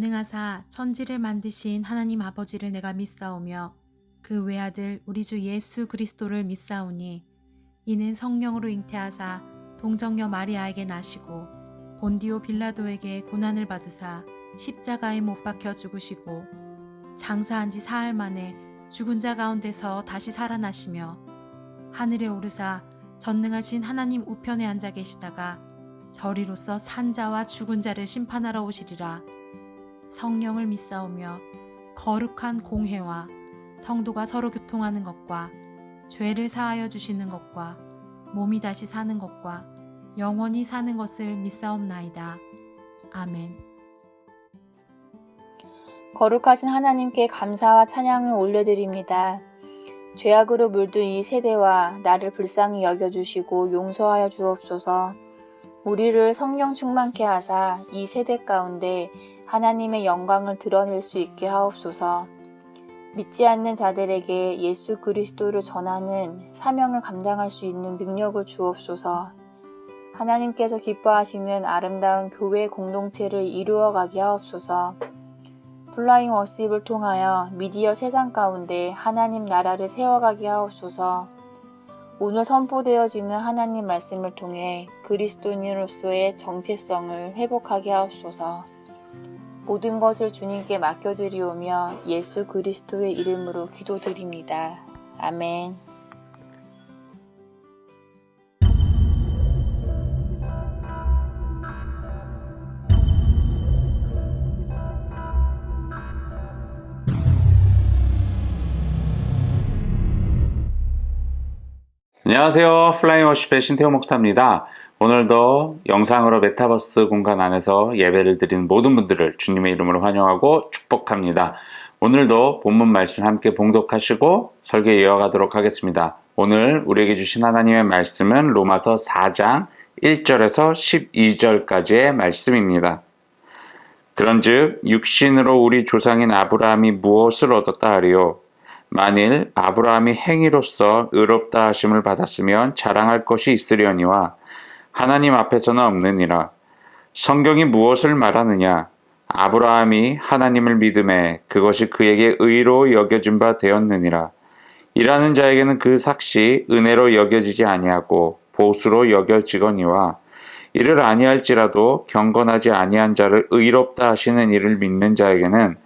전능하사 천지를 만드신 하나님 아버지를 내가 믿사오며 그 외아들 우리 주 예수 그리스도를 믿사오니 이는 성령으로 잉태하사 동정녀 마리아에게 나시고 본디오 빌라도에게 고난을 받으사 십자가에 못 박혀 죽으시고 장사한 지 사흘 만에 죽은 자 가운데서 다시 살아나시며 하늘에 오르사 전능하신 하나님 우편에 앉아 계시다가 저리로서 산 자와 죽은 자를 심판하러 오시리라. 성령을 믿사오며 거룩한 공회와 성도가 서로 교통하는 것과 죄를 사하여 주시는 것과 몸이 다시 사는 것과 영원히 사는 것을 믿사옵나이다. 아멘. 거룩하신 하나님께 감사와 찬양을 올려드립니다. 죄악으로 물든 이 세대와 나를 불쌍히 여겨주시고 용서하여 주옵소서. 우리를 성령 충만케 하사 이 세대 가운데 하나님의 영광을 드러낼 수 있게 하옵소서. 믿지 않는 자들에게 예수 그리스도를 전하는 사명을 감당할 수 있는 능력을 주옵소서. 하나님께서 기뻐하시는 아름다운 교회 공동체를 이루어가게 하옵소서. 플라잉 워십을 통하여 미디어 세상 가운데 하나님 나라를 세워가게 하옵소서. 오늘 선포되어지는 하나님 말씀을 통해 그리스도인으로서의 정체성을 회복하게 하옵소서. 모든 것을 주님께 맡겨드리오며 예수 그리스도의 이름으로 기도드립니다. 아멘. 안녕하세요. 플라잉 워십의 신태호 목사입니다. 오늘도 영상으로 메타버스 공간 안에서 예배를 드리는 모든 분들을 주님의 이름으로 환영하고 축복합니다. 오늘도 본문 말씀 함께 봉독하시고 설교 이어가도록 하겠습니다. 오늘 우리에게 주신 하나님의 말씀은 로마서 4장 1절에서 12절까지의 말씀입니다. 그런즉 육신으로 우리 조상인 아브라함이 무엇을 얻었다 하리요? 만일 아브라함이 행위로서 의롭다 하심을 받았으면 자랑할 것이 있으려니와 하나님 앞에서는 없느니라. 성경이 무엇을 말하느냐? 아브라함이 하나님을 믿음에 그것이 그에게 의로 여겨진 바 되었느니라. 일하는 자에게는 그 삭시 은혜로 여겨지지 아니하고 보수로 여겨지거니와 이를 아니할지라도 경건하지 아니한 자를 의롭다 하시는 이를 믿는 자에게는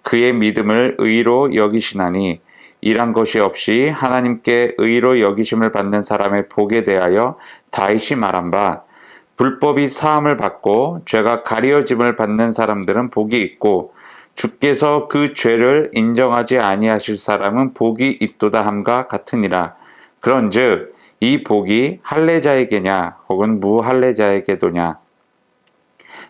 그의 믿음을 의로 여기시나니 일한 것이 없이 하나님께 의로 여기심을 받는 사람의 복에 대하여 다윗이 말한 바 불법이 사함을 받고 죄가 가리어짐을 받는 사람들은 복이 있고 주께서 그 죄를 인정하지 아니하실 사람은 복이 있도다 함과 같으니라. 그런즉 이 복이 할례자에게냐 혹은 무할례자에게도냐?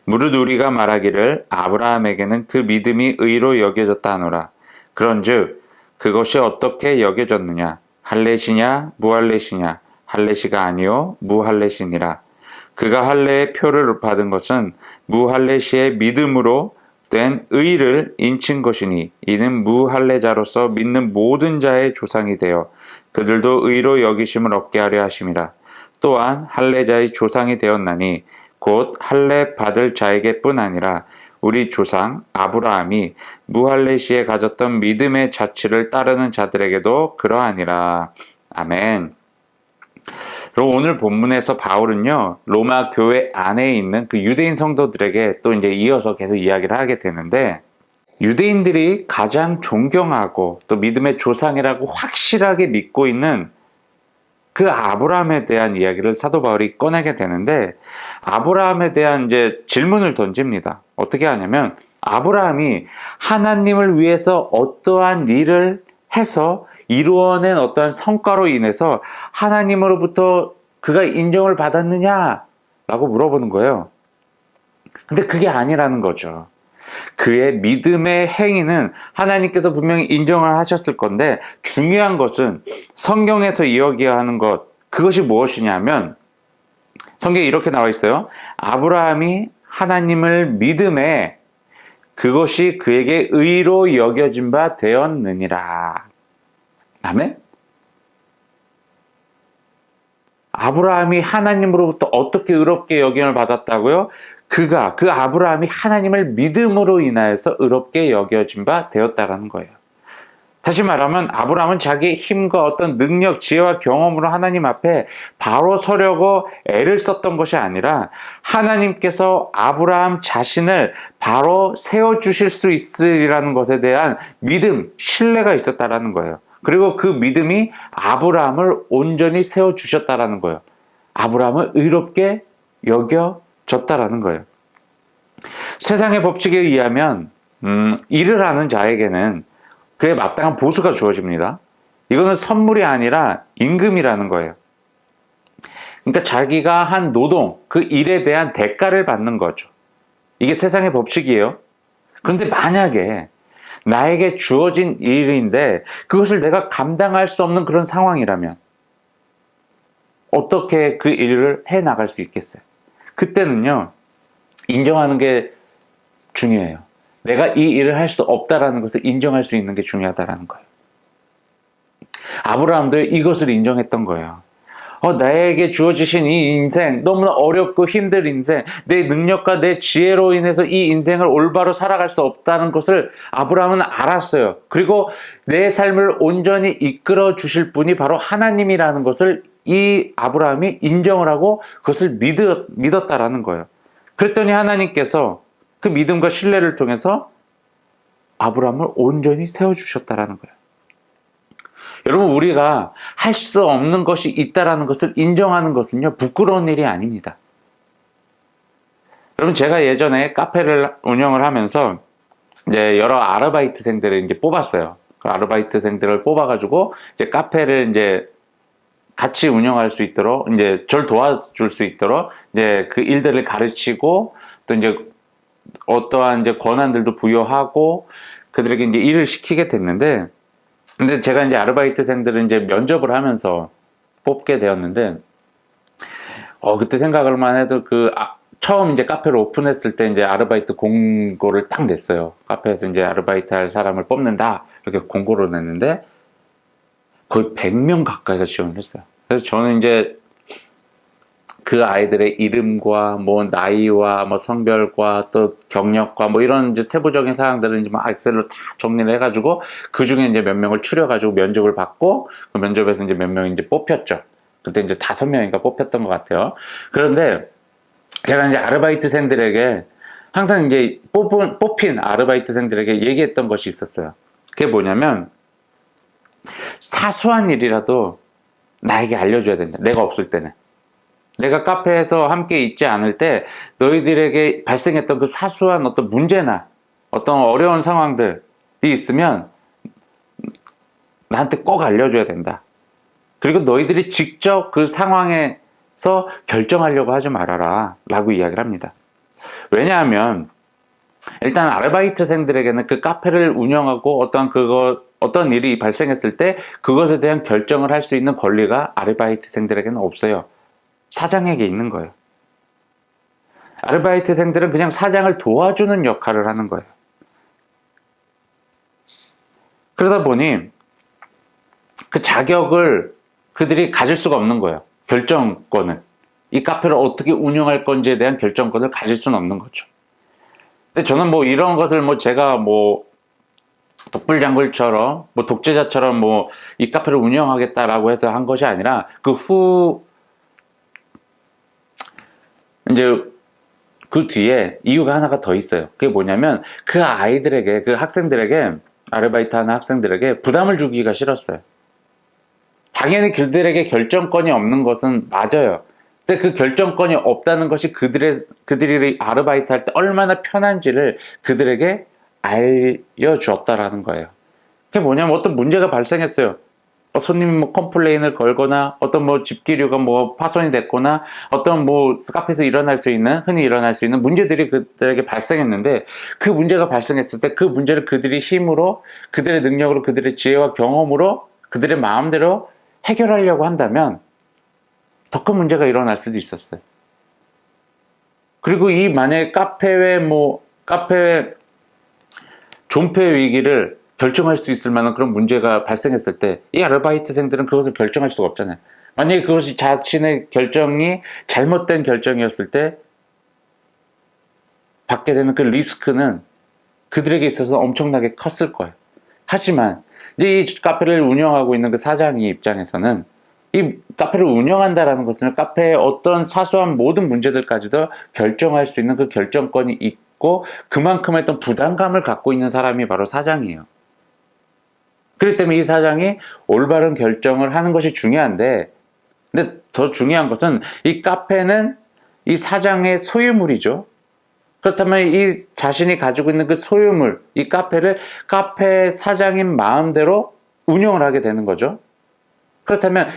무릇 우리가 말하기를 아브라함에게는 그 믿음이 의로 여겨졌다 하노라. 그런즉 그것이 어떻게 여겨졌느냐? 할례시냐 무할례시냐? 할례시가 아니요 무할례시니라. 그가 할례의 표를 받은 것은 무할례시의 믿음으로 된 의를 인친 것이니 이는 무할례자로서 믿는 모든 자의 조상이 되어 그들도 의로 여기심을 얻게 하려 하심이라. 또한 할례자의 조상이 되었나니 곧 할례 받을 자에게뿐 아니라 우리 조상 아브라함이 무할례시에 가졌던 믿음의 자취를 따르는 자들에게도 그러하니라. 아멘. 그리고 오늘 본문에서 바울은요, 로마 교회 안에 있는 그 유대인 성도들에게 또 이제 이어서 계속 이야기를 하게 되는데, 유대인들이 가장 존경하고 또 믿음의 조상이라고 확실하게 믿고 있는 그 아브라함에 대한 이야기를 사도 바울이 꺼내게 되는데, 아브라함에 대한 이제 질문을 던집니다. 어떻게 하냐면, 아브라함이 하나님을 위해서 어떠한 일을 해서 이루어낸 어떠한 성과로 인해서 하나님으로부터 그가 인정을 받았느냐? 라고 물어보는 거예요. 근데 그게 아니라는 거죠. 그의 믿음의 행위는 하나님께서 분명히 인정을 하셨을 건데 중요한 것은 성경에서 이야기하는 것, 그것이 무엇이냐면 성경에 이렇게 나와 있어요. 아브라함이 하나님을 믿음에 그것이 그에게 의로 여겨진 바 되었느니라. 아멘? 아브라함이 하나님으로부터 어떻게 의롭게 여김을 받았다고요? 그 아브라함이 하나님을 믿음으로 인하여서 의롭게 여겨진 바 되었다라는 거예요. 다시 말하면 아브라함은 자기의 힘과 어떤 능력, 지혜와 경험으로 하나님 앞에 바로 서려고 애를 썼던 것이 아니라 하나님께서 아브라함 자신을 바로 세워주실 수 있으리라는 것에 대한 믿음, 신뢰가 있었다라는 거예요. 그리고 그 믿음이 아브라함을 온전히 세워주셨다라는 거예요. 아브라함을 의롭게 여겨졌다라는 거예요. 세상의 법칙에 의하면 일을 하는 자에게는 그에 마땅한 보수가 주어집니다. 이거는 선물이 아니라 임금이라는 거예요. 그러니까 자기가 한 노동, 그 일에 대한 대가를 받는 거죠. 이게 세상의 법칙이에요. 그런데 만약에 나에게 주어진 일인데 그것을 내가 감당할 수 없는 그런 상황이라면 어떻게 그 일을 해나갈 수 있겠어요? 그때는요, 인정하는 게 중요해요. 내가 이 일을 할 수 없다라는 것을 인정할 수 있는 게 중요하다라는 거예요. 아브라함도 이것을 인정했던 거예요. 나에게 주어지신 이 인생, 너무나 어렵고 힘든 인생, 내 능력과 내 지혜로 인해서 이 인생을 올바로 살아갈 수 없다는 것을 아브라함은 알았어요. 그리고 내 삶을 온전히 이끌어 주실 분이 바로 하나님이라는 것을 이 아브라함이 인정을 하고 그것을 믿었다라는 거예요. 그랬더니 하나님께서 그 믿음과 신뢰를 통해서 아브라함을 온전히 세워주셨다라는 거예요. 여러분, 우리가 할 수 없는 것이 있다라는 것을 인정하는 것은요, 부끄러운 일이 아닙니다. 여러분, 제가 예전에 카페를 운영을 하면서 이제 여러 아르바이트생들을 이제 뽑았어요. 그 아르바이트생들을 뽑아가지고 이제 카페를 이제 같이 운영할 수 있도록 이제 절 도와줄 수 있도록 이제 그 일들을 가르치고 또 이제 어떠한 이제 권한들도 부여하고 그들에게 이제 일을 시키게 됐는데, 근데 제가 이제 아르바이트생들을 이제 면접을 하면서 뽑게 되었는데, 그때 생각을만 해도 처음 이제 카페를 오픈했을 때 이제 아르바이트 공고를 딱 냈어요. 카페에서 이제 아르바이트 할 사람을 뽑는다. 이렇게 공고를 냈는데, 거의 100명 가까이가 지원을 했어요. 그래서 저는 이제 그 아이들의 이름과 뭐 나이와 뭐 성별과 또 경력과 뭐 이런 이제 세부적인 사항들을 이제 막 엑셀로 다 정리를 해가지고 그 중에 이제 몇 명을 추려가지고 면접을 받고 그 면접에서 이제 몇 명이 이제 뽑혔죠. 그때 이제 5명인가 뽑혔던 것 같아요. 그런데 제가 이제 아르바이트생들에게 항상 이제 뽑힌 아르바이트생들에게 얘기했던 것이 있었어요. 그게 뭐냐면 사소한 일이라도 나에게 알려줘야 된다. 내가 없을 때는. 내가 카페에서 함께 있지 않을 때 너희들에게 발생했던 그 사소한 어떤 문제나 어떤 어려운 상황들이 있으면 나한테 꼭 알려줘야 된다. 그리고 너희들이 직접 그 상황에서 결정하려고 하지 말아라 라고 이야기를 합니다. 왜냐하면 일단 아르바이트생들에게는 그 카페를 운영하고 어떤 일이 발생했을 때 그것에 대한 결정을 할 수 있는 권리가 아르바이트생들에게는 없어요. 사장에게 있는 거예요. 아르바이트생들은 그냥 사장을 도와주는 역할을 하는 거예요. 그러다 보니 그 자격을 그들이 가질 수가 없는 거예요. 결정권을. 이 카페를 어떻게 운영할 건지에 대한 결정권을 가질 수는 없는 거죠. 근데 저는 뭐 이런 것을 뭐 제가 뭐 독불장군처럼 뭐 독재자처럼 뭐 이 카페를 운영하겠다라고 해서 한 것이 아니라 이제 그 뒤에 이유가 하나가 더 있어요. 그게 뭐냐면 그 아이들에게, 그 학생들에게, 아르바이트 하는 학생들에게 부담을 주기가 싫었어요. 당연히 그들에게 결정권이 없는 것은 맞아요. 근데 그 결정권이 없다는 것이 그들이 아르바이트 할 때 얼마나 편한지를 그들에게 알려주었다라는 거예요. 그게 뭐냐면 어떤 문제가 발생했어요. 손님이 뭐 컴플레인을 걸거나 어떤 뭐 집기류가 뭐 파손이 됐거나 어떤 뭐 카페에서 흔히 일어날 수 있는 문제들이 그들에게 발생했는데 그 문제가 발생했을 때 그 문제를 그들이 힘으로, 그들의 능력으로, 그들의 지혜와 경험으로, 그들의 마음대로 해결하려고 한다면 더 큰 문제가 일어날 수도 있었어요. 그리고 만약에 카페의 존폐 위기를 결정할 수 있을 만한 그런 문제가 발생했을 때 이 아르바이트생들은 그것을 결정할 수가 없잖아요. 만약에 그것이 자신의 결정이 잘못된 결정이었을 때 받게 되는 그 리스크는 그들에게 있어서 엄청나게 컸을 거예요. 하지만 이제 이 카페를 운영하고 있는 그 사장의 입장에서는 이 카페를 운영한다라는 것은 카페의 어떤 사소한 모든 문제들까지도 결정할 수 있는 그 결정권이 있고 그만큼의 어떤 부담감을 갖고 있는 사람이 바로 사장이에요. 그렇기 때문에 이 사장이 올바른 결정을 하는 것이 중요한데, 근데 더 중요한 것은 이 카페는 이 사장의 소유물이죠. 그렇다면 이 자신이 가지고 있는 그 소유물, 이 카페를 카페 사장인 마음대로 운영을 하게 되는 거죠. 그렇다면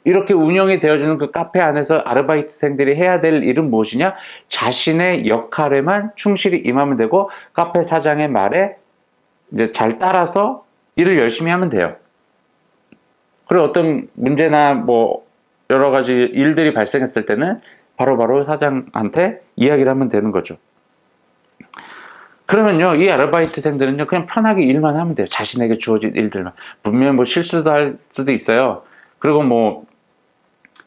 이렇게 운영이 되어지는 그 카페 안에서 아르바이트생들이 해야 될 일은 무엇이냐? 자신의 역할에만 충실히 임하면 되고 카페 사장의 말에 이제 잘 따라서 일을 열심히 하면 돼요. 그리고 어떤 문제나 뭐 여러 가지 일들이 발생했을 때는 바로바로 사장한테 이야기를 하면 되는 거죠. 그러면요, 이 아르바이트생들은요, 그냥 편하게 일만 하면 돼요. 자신에게 주어진 일들만. 분명히 뭐 실수도 할 수도 있어요. 그리고 뭐,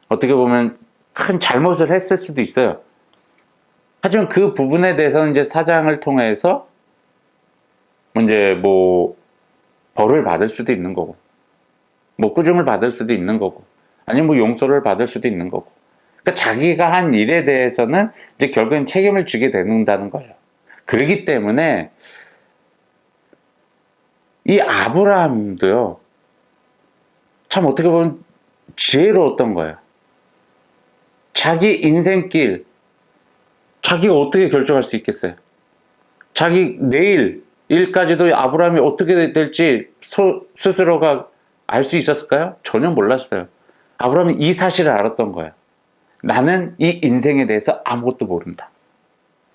어떻게 보면 큰 잘못을 했을 수도 있어요. 하지만 그 부분에 대해서는 이제 사장을 통해서, 이제 뭐, 벌을 받을 수도 있는 거고, 뭐, 꾸중을 받을 수도 있는 거고, 아니면 뭐, 용서를 받을 수도 있는 거고. 그러니까 자기가 한 일에 대해서는 이제 결국엔 책임을 지게 되는다는 거예요. 그렇기 때문에 이 아브라함도요, 참 어떻게 보면 지혜로웠던 거예요. 자기 인생길, 자기가 어떻게 결정할 수 있겠어요? 자기 내일 일까지도 아브라함이 어떻게 될지 스스로가 알 수 있었을까요? 전혀 몰랐어요. 아브라함이 이 사실을 알았던 거예요. 나는 이 인생에 대해서 아무것도 모른다.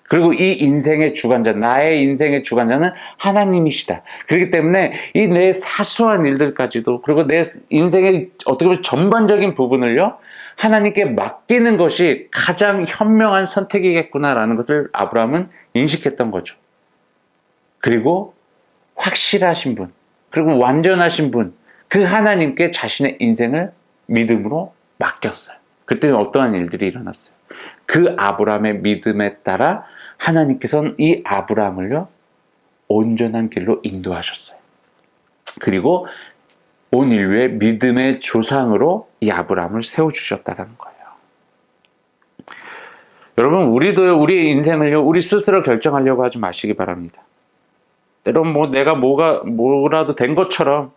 그리고 이 인생의 주관자, 나의 인생의 주관자는 하나님이시다. 그렇기 때문에 이 내 사소한 일들까지도, 그리고 내 인생의 어떻게 보면 전반적인 부분을요, 하나님께 맡기는 것이 가장 현명한 선택이겠구나라는 것을 아브라함은 인식했던 거죠. 그리고 확실하신 분, 그리고 완전하신 분, 그 하나님께 자신의 인생을 믿음으로 맡겼어요. 그때 어떠한 일들이 일어났어요. 그 아브라함의 믿음에 따라 하나님께서는 이 아브라함을요, 온전한 길로 인도하셨어요. 그리고 온 인류의 믿음의 조상으로 이 아브라함을 세워주셨다는 거예요. 여러분, 우리도요, 우리의 인생을요, 우리 스스로 결정하려고 하지 마시기 바랍니다. 때론 뭐 내가 뭐라도 된 것처럼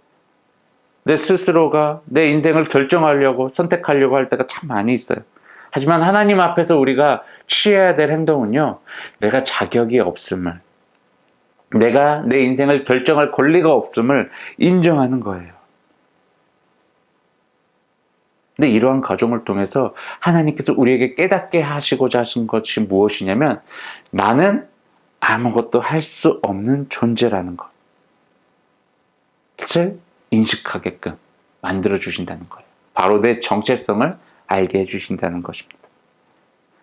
내 스스로가 내 인생을 결정하려고, 선택하려고 할 때가 참 많이 있어요. 하지만 하나님 앞에서 우리가 취해야 될 행동은요, 내가 자격이 없음을, 내가 내 인생을 결정할 권리가 없음을 인정하는 거예요. 근데 이러한 과정을 통해서 하나님께서 우리에게 깨닫게 하시고자 하신 것이 무엇이냐면, 나는 아무것도 할 수 없는 존재라는 것. 그것을 인식하게끔 만들어주신다는 거예요. 바로 내 정체성을 알게 해주신다는 것입니다.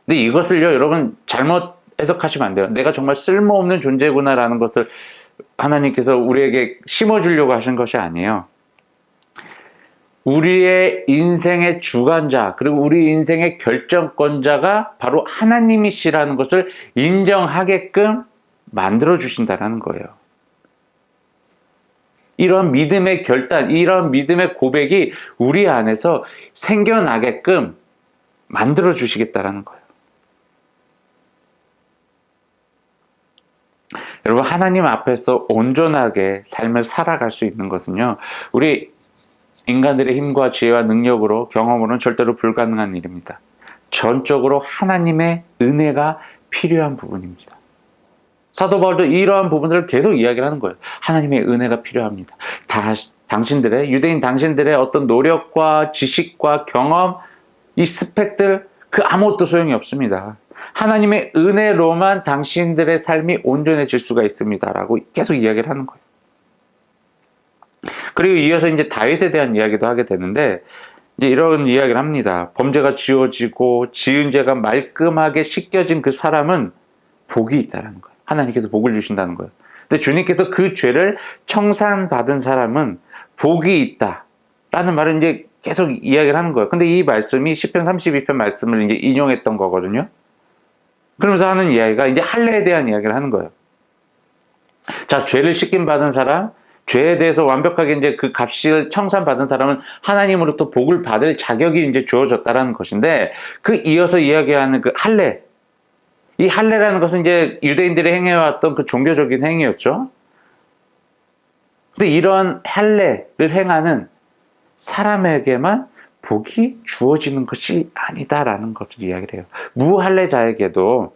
근데 이것을요, 여러분 잘못 해석하시면 안 돼요. 내가 정말 쓸모없는 존재구나라는 것을 하나님께서 우리에게 심어주려고 하신 것이 아니에요. 우리의 인생의 주관자, 그리고 우리 인생의 결정권자가 바로 하나님이시라는 것을 인정하게끔 만들어주신다는 거예요. 이런 믿음의 결단, 이런 믿음의 고백이 우리 안에서 생겨나게끔 만들어주시겠다는 거예요. 여러분, 하나님 앞에서 온전하게 삶을 살아갈 수 있는 것은요, 우리 인간들의 힘과 지혜와 능력으로, 경험으로는 절대로 불가능한 일입니다. 전적으로 하나님의 은혜가 필요한 부분입니다. 사도 바울도 이러한 부분들을 계속 이야기를 하는 거예요. 하나님의 은혜가 필요합니다. 유대인 당신들의 어떤 노력과 지식과 경험, 이 스펙들, 그 아무것도 소용이 없습니다. 하나님의 은혜로만 당신들의 삶이 온전해질 수가 있습니다라고 계속 이야기를 하는 거예요. 그리고 이어서 이제 다윗에 대한 이야기도 하게 되는데, 이제 이런 이야기를 합니다. 범죄가 지워지고 지은 죄가 말끔하게 씻겨진 그 사람은 복이 있다는 거예요. 하나님께서 복을 주신다는 거예요. 근데 주님께서 그 죄를 청산받은 사람은 복이 있다라는 말을 이제 계속 이야기를 하는 거예요. 근데 이 말씀이 시편 32편 말씀을 이제 인용했던 거거든요. 그러면서 하는 이야기가 이제 할례에 대한 이야기를 하는 거예요. 자, 죄를 씻김 받은 사람, 죄에 대해서 완벽하게 이제 그 값을 청산받은 사람은 하나님으로부터 복을 받을 자격이 이제 주어졌다라는 것인데, 그 이어서 이야기하는 그 할례, 이 할례라는 것은 이제 유대인들이 행해왔던 그 종교적인 행위였죠. 근데 이런 할례를 행하는 사람에게만 복이 주어지는 것이 아니다라는 것을 이야기를 해요. 무할례자에게도,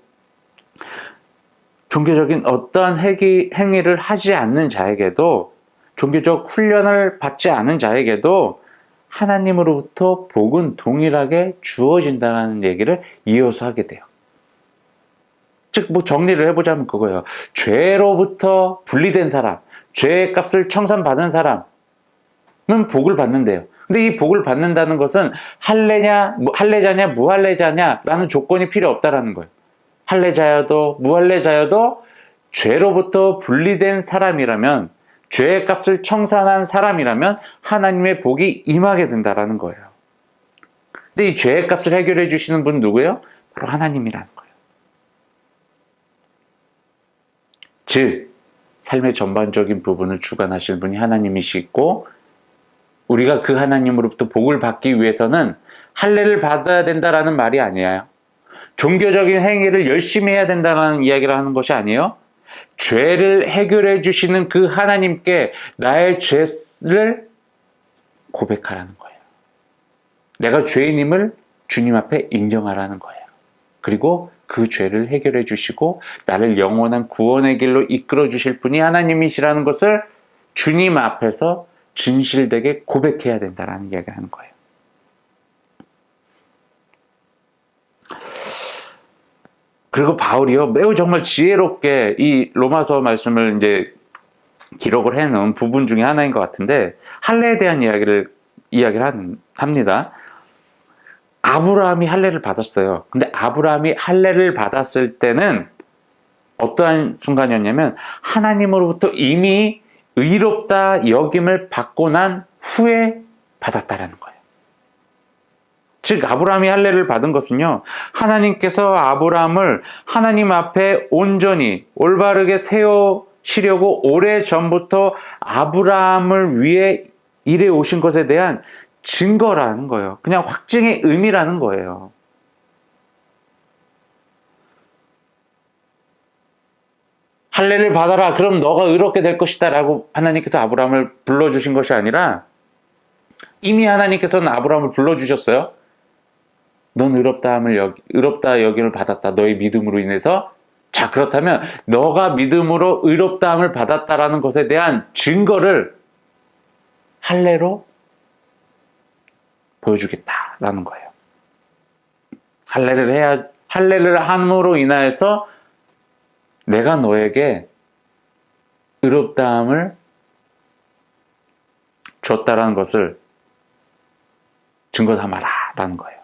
종교적인 어떠한 행위를 하지 않는 자에게도, 종교적 훈련을 받지 않은 자에게도 하나님으로부터 복은 동일하게 주어진다는 얘기를 이어서 하게 돼요. 즉, 뭐 정리를 해보자면 그거예요. 죄로부터 분리된 사람, 죄의 값을 청산받은 사람은 복을 받는데요. 근데 이 복을 받는다는 것은 할례자냐 무할례자냐라는 조건이 필요 없다라는 거예요. 할례자여도 무할례자여도 죄로부터 분리된 사람이라면, 죄의 값을 청산한 사람이라면 하나님의 복이 임하게 된다라는 거예요. 근데 이 죄의 값을 해결해 주시는 분 누구예요? 바로 하나님이라는 거예요. 즉, 삶의 전반적인 부분을 주관하시는 분이 하나님이시고, 우리가 그 하나님으로부터 복을 받기 위해서는 할례를 받아야 된다라는 말이 아니에요. 종교적인 행위를 열심히 해야 된다는 이야기를 하는 것이 아니에요. 죄를 해결해 주시는 그 하나님께 나의 죄를 고백하라는 거예요. 내가 죄인임을 주님 앞에 인정하라는 거예요. 그리고 그 죄를 해결해 주시고 나를 영원한 구원의 길로 이끌어 주실 분이 하나님이시라는 것을 주님 앞에서 진실되게 고백해야 된다라는 이야기를 하는 거예요. 그리고 바울이요, 매우 정말 지혜롭게 이 로마서 말씀을 이제 기록을 해놓은 부분 중에 하나인 것 같은데, 할례에 대한 이야기를 합니다. 아브라함이 할례를 받았어요. 근데 아브라함이 할례를 받았을 때는 어떠한 순간이었냐면, 하나님으로부터 이미 의롭다 여김을 받고 난 후에 받았다라는 거예요. 즉, 아브라함이 할례를 받은 것은요, 하나님께서 아브라함을 하나님 앞에 온전히 올바르게 세우시려고 오래전부터 아브라함을 위해 일해 오신 것에 대한 증거라는 거예요. 그냥 확증의 의미라는 거예요. 할례를 받아라, 그럼 너가 의롭게 될 것이다 라고 하나님께서 아브라함을 불러주신 것이 아니라, 이미 하나님께서는 아브라함을 불러주셨어요. 넌 의롭다 여김을 받았다. 너의 믿음으로 인해서. 자, 그렇다면 너가 믿음으로 의롭다함을 받았다라는 것에 대한 증거를 할례로 보여주겠다라는 거예요. 할례를 함으로 인하여서 내가 너에게 의롭다함을 줬다라는 것을 증거 삼아라라는 거예요.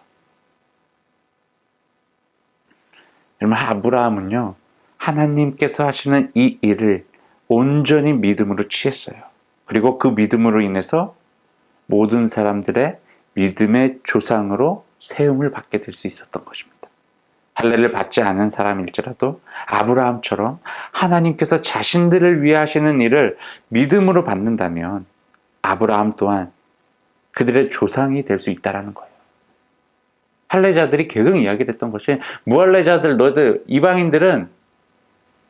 여러분, 아브라함은요, 하나님께서 하시는 이 일을 온전히 믿음으로 취했어요. 그리고 그 믿음으로 인해서 모든 사람들의 믿음의 조상으로 세움을 받게 될 수 있었던 것입니다. 할례를 받지 않은 사람일지라도 아브라함처럼 하나님께서 자신들을 위해 하시는 일을 믿음으로 받는다면 아브라함 또한 그들의 조상이 될 수 있다는 거예요. 할례자들이 계속 이야기를 했던 것이, 무할례자들, 너희들,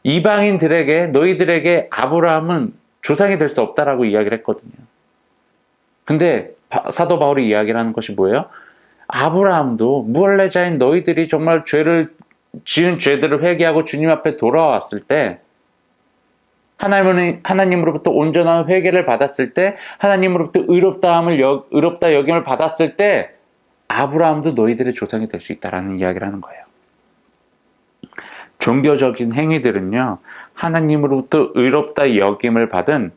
이방인들에게, 너희들에게 아브라함은 조상이 될 수 없다라고 이야기를 했거든요. 근데 사도 바울이 이야기를 하는 것이 뭐예요? 아브라함도 무할례자인 너희들이 정말 지은 죄들을 회개하고 주님 앞에 돌아왔을 때, 하나님으로부터 온전한 회개를 받았을 때, 하나님으로부터 의롭다 여김을 받았을 때, 아브라함도 너희들의 조상이 될 수 있다라는 이야기를 하는 거예요. 종교적인 행위들은요, 하나님으로부터 의롭다 여김을 받은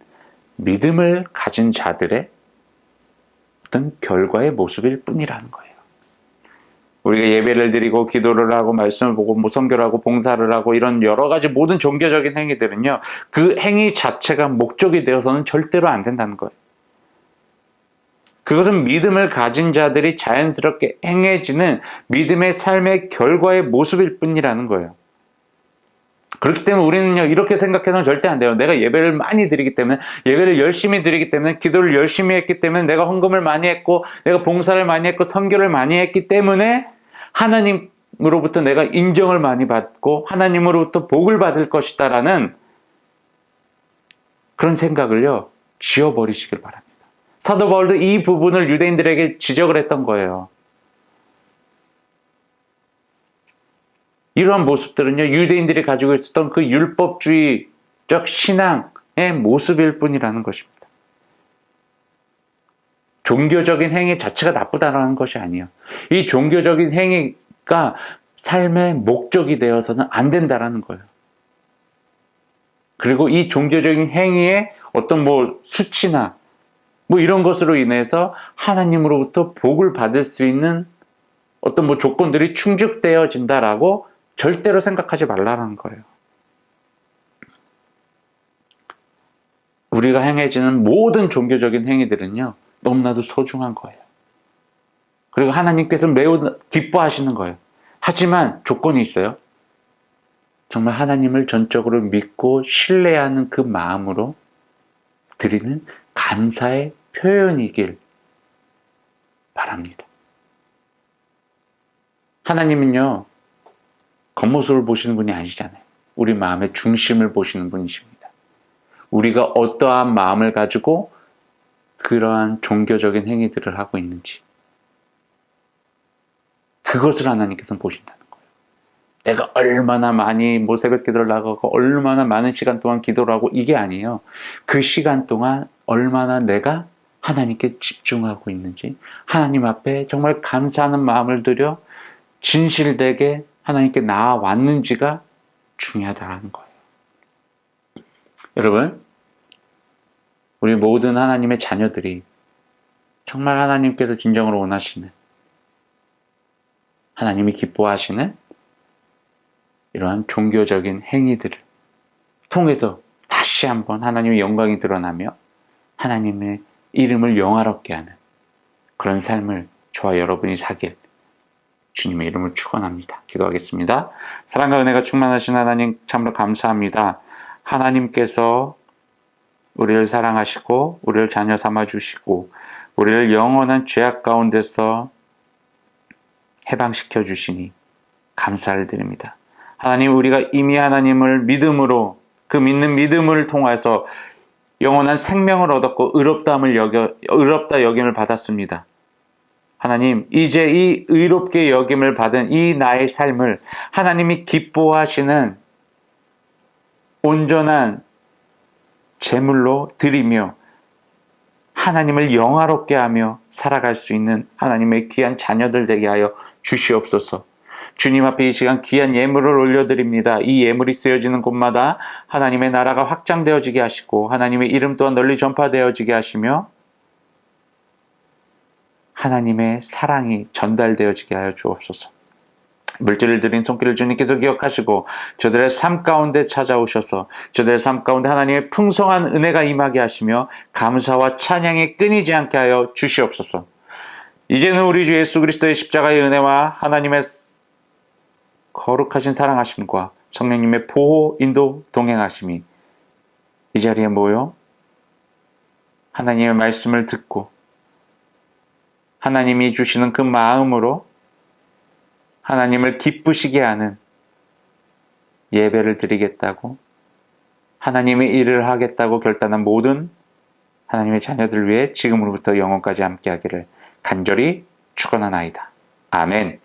믿음을 가진 자들의 어떤 결과의 모습일 뿐이라는 거예요. 우리가 예배를 드리고 기도를 하고 말씀을 보고 성결을 하고 봉사를 하고 이런 여러 가지 모든 종교적인 행위들은요, 그 행위 자체가 목적이 되어서는 절대로 안 된다는 거예요. 그것은 믿음을 가진 자들이 자연스럽게 행해지는 믿음의 삶의 결과의 모습일 뿐이라는 거예요. 그렇기 때문에 우리는요, 이렇게 생각해서는 절대 안 돼요. 내가 예배를 많이 드리기 때문에, 예배를 열심히 드리기 때문에, 기도를 열심히 했기 때문에, 내가 헌금을 많이 했고, 내가 봉사를 많이 했고, 선교를 많이 했기 때문에 하나님으로부터 내가 인정을 많이 받고 하나님으로부터 복을 받을 것이다라는 그런 생각을요, 지워버리시길 바랍니다. 사도 바울도 이 부분을 유대인들에게 지적을 했던 거예요. 이러한 모습들은요, 유대인들이 가지고 있었던 그 율법주의적 신앙의 모습일 뿐이라는 것입니다. 종교적인 행위 자체가 나쁘다는 것이 아니에요. 이 종교적인 행위가 삶의 목적이 되어서는 안 된다는 거예요. 그리고 이 종교적인 행위에 어떤 수치나 이런 것으로 인해서 하나님으로부터 복을 받을 수 있는 어떤 조건들이 충족되어진다라고 절대로 생각하지 말라는 거예요. 우리가 행해지는 모든 종교적인 행위들은요, 너무나도 소중한 거예요. 그리고 하나님께서 매우 기뻐하시는 거예요. 하지만 조건이 있어요. 정말 하나님을 전적으로 믿고 신뢰하는 그 마음으로 드리는 감사의 표현이길 바랍니다. 하나님은요, 겉모습을 보시는 분이 아니잖아요. 우리 마음의 중심을 보시는 분이십니다. 우리가 어떠한 마음을 가지고 그러한 종교적인 행위들을 하고 있는지, 그것을 하나님께서는 보신다는 거예요. 내가 얼마나 많이 새벽 기도를 나가고 얼마나 많은 시간 동안 기도를 하고, 이게 아니에요. 그 시간 동안 얼마나 내가 하나님께 집중하고 있는지, 하나님 앞에 정말 감사하는 마음을 들여 진실되게 하나님께 나아왔는지가 중요하다는 거예요. 여러분, 우리 모든 하나님의 자녀들이 정말 하나님께서 진정으로 원하시는, 하나님이 기뻐하시는 이러한 종교적인 행위들을 통해서 다시 한번 하나님의 영광이 드러나며 하나님의 이름을 영화롭게 하는 그런 삶을 저와 여러분이 사길 주님의 이름을 축원합니다. 기도하겠습니다. 사랑과 은혜가 충만하신 하나님, 참으로 감사합니다. 하나님께서 우리를 사랑하시고 우리를 자녀 삼아주시고 우리를 영원한 죄악 가운데서 해방시켜 주시니 감사를 드립니다. 하나님, 우리가 이미 하나님을 믿음으로, 그 믿는 믿음을 통해서 영원한 생명을 얻었고 의롭다 여김을 받았습니다. 하나님, 이제 이 의롭게 여김을 받은 이 나의 삶을 하나님이 기뻐하시는 온전한 제물로 드리며 하나님을 영화롭게 하며 살아갈 수 있는 하나님의 귀한 자녀들 되게 하여 주시옵소서. 주님 앞에 이 시간 귀한 예물을 올려드립니다. 이 예물이 쓰여지는 곳마다 하나님의 나라가 확장되어지게 하시고 하나님의 이름 또한 널리 전파되어지게 하시며 하나님의 사랑이 전달되어지게 하여 주옵소서. 물질을 드린 손길을 주님께서 기억하시고 저들의 삶 가운데 찾아오셔서 저들의 삶 가운데 하나님의 풍성한 은혜가 임하게 하시며 감사와 찬양이 끊이지 않게 하여 주시옵소서. 이제는 우리 주 예수 그리스도의 십자가의 은혜와 하나님의 거룩하신 사랑하심과 성령님의 보호, 인도, 동행하심이 이 자리에 모여 하나님의 말씀을 듣고 하나님이 주시는 그 마음으로 하나님을 기쁘시게 하는 예배를 드리겠다고, 하나님의 일을 하겠다고 결단한 모든 하나님의 자녀들 위해 지금으로부터 영원까지 함께하기를 간절히 축원하나이다. 아멘.